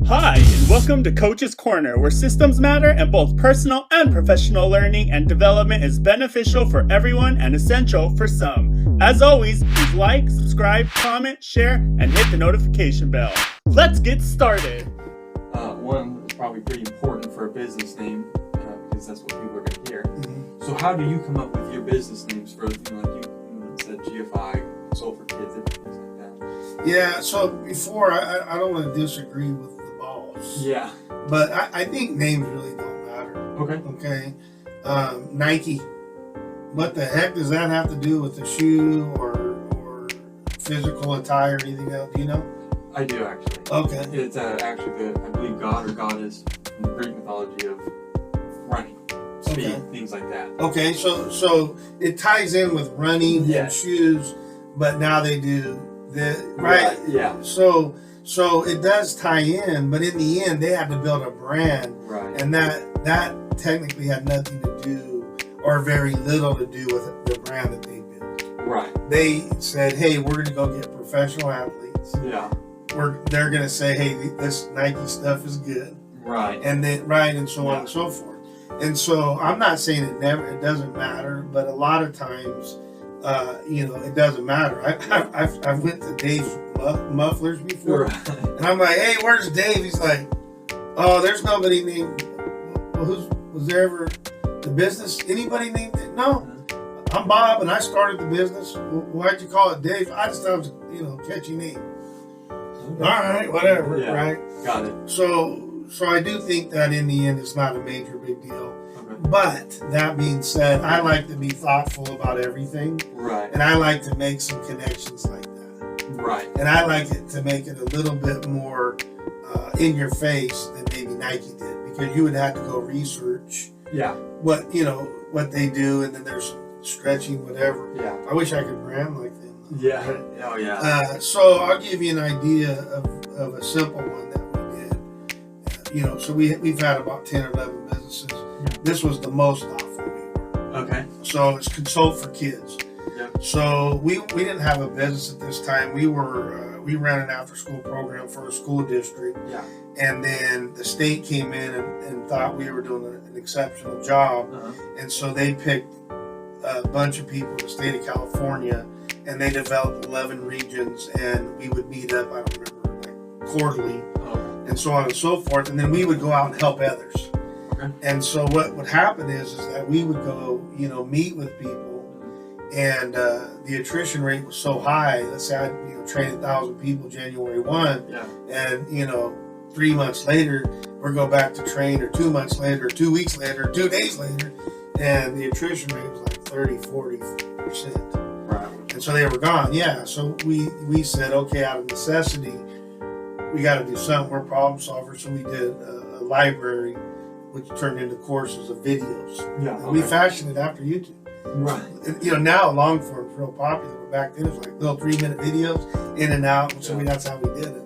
Hi, and welcome to Coach's Corner, where systems matter and both personal and professional learning and development is beneficial for everyone and essential for some. As always, please like, subscribe, comment, share, and hit the notification bell. Let's get started. One is probably pretty important for a business name because that's what people are going to hear. Mm-hmm. So how do you come up with your business names for, like you said, GFI, Soul for Kids, and things like that? Yeah, so before, I don't want to disagree with the boss. Yeah. But I think names really don't matter. Okay. Nike. What the heck does that have to do with the shoe or physical attire or anything else? Do you know? I do, actually. Okay. It's actually I believe God or goddess from the Greek mythology of running, speed, things like that. Okay, so it ties in with running and shoes, but now they do right? Yeah. So it does tie in, but in the end, they had to build a brand, right? And that technically had nothing to do, or very little to do with the brand that they built. Right. They said, "Hey, we're going to go get professional athletes." Yeah. They're going to say, "Hey, this Nike stuff is good." Right. And then and so on and so forth. And so I'm not saying it doesn't matter, but a lot of times, it doesn't matter. I went to Dave's Mufflers before, and I'm like, "Hey, where's Dave?" He's like, "Oh, there's nobody named. Well, was there ever the business? Anybody named it? No, I'm Bob, and I started the business. Why'd you call it Dave? I just thought it was, catchy name. All right, whatever, right? Got it. So I do think that in the end, it's not a major big deal. Okay. But that being said, I like to be thoughtful about everything. Right. And I like to make some connections like that. Right. And I like it to make it a little bit more in your face than maybe Nike did, because you would have to go research what they do, and then there's some stretching, whatever. Yeah. I wish I could brand like them. Yeah. Oh yeah. So I'll give you an idea of a simple one that we did. So we've had about 10 or 11 businesses. Yeah. This was the most thoughtful we were. Okay. So it's Consult for Kids. Yeah. So we didn't have a business at this time. We ran an after school program for a school district. Yeah. And then the state came in and thought we were doing an exceptional job. Uh-huh. And so they picked a bunch of people in the state of California, and they developed 11 regions, and we would meet up, I don't remember, like quarterly, and so on and so forth, and then we would go out and help others. Okay. And so what would happen is that we would go, meet with people, and the attrition rate was so high. Let's say I trained 1,000 people January 1, and 3 months later, we'll go back to train, or 2 months later, or 2 weeks later, or 2 days later, and the attrition rate was like 30-40%. And so they were gone. Yeah. So we said, okay, out of necessity, we got to do something. We're problem solvers. So we did a library, which turned into courses of videos. Yeah. And we fashioned it after YouTube. Right. And, now long form is real popular. But back then it was like little 3-minute videos in and out. And so that's how we did it.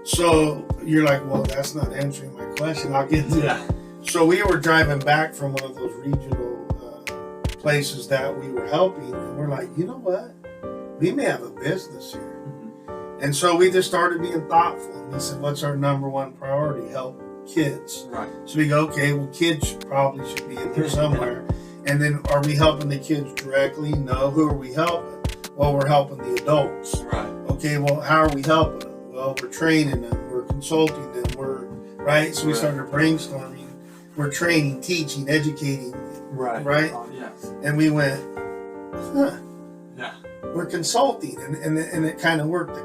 So you're like, well, that's not answering my question. I'll get to it. So we were driving back from one of those regional places that we were helping, and we're like, you know what? We may have a business here. Mm-hmm. And so we just started being thoughtful. And we said, what's our number one priority? Help kids. Right. So we go, okay, well, kids probably should be in there somewhere. And then are we helping the kids directly? No. Who are we helping? Well, we're helping the adults. Right. Okay, well, how are we helping them? Well, we're training them. We're consulting them. Right? So we started brainstorming. We're training, teaching, educating. Right? Oh, yes. And we went, yeah. We're consulting, and it kind of worked. The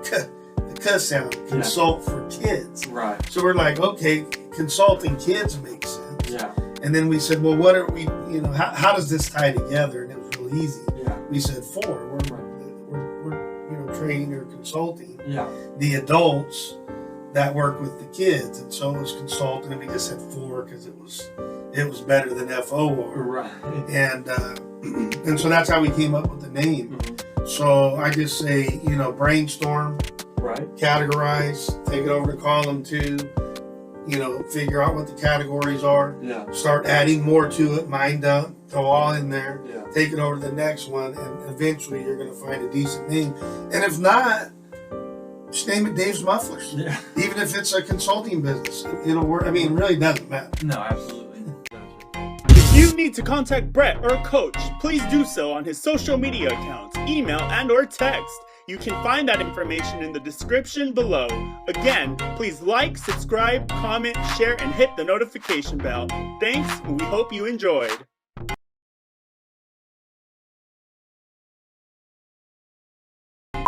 cuh sound, consult for kids. Right. So we're like, okay, consulting kids makes sense. Yeah. And then we said, well, what are we? How does this tie together? And it was real easy. Yeah. We said 4. We're training or consulting. Yeah. The adults that work with the kids, and so it was consulting, and we just said 4 because it was better than FOR. Right. And so that's how we came up with the name. Mm-hmm. So I just say, brainstorm, categorize, take it over to column 2, figure out what the categories are, start adding more to it, mind dump, throw all in there, take it over to the next one, and eventually you're going to find a decent name. And if not, Just name it Dave's Mufflers. Yeah. Even if it's a consulting business, it'll work. I mean, it really doesn't matter. No, absolutely. Gotcha. If you need to contact Brett or Coach, please do so on his social media accounts, email, and or text. You can find that information in the description below. Again, please like, subscribe, comment, share, and hit the notification bell. Thanks, and we hope you enjoyed.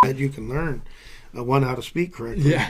That you can learn, one, how to speak correctly. Yeah.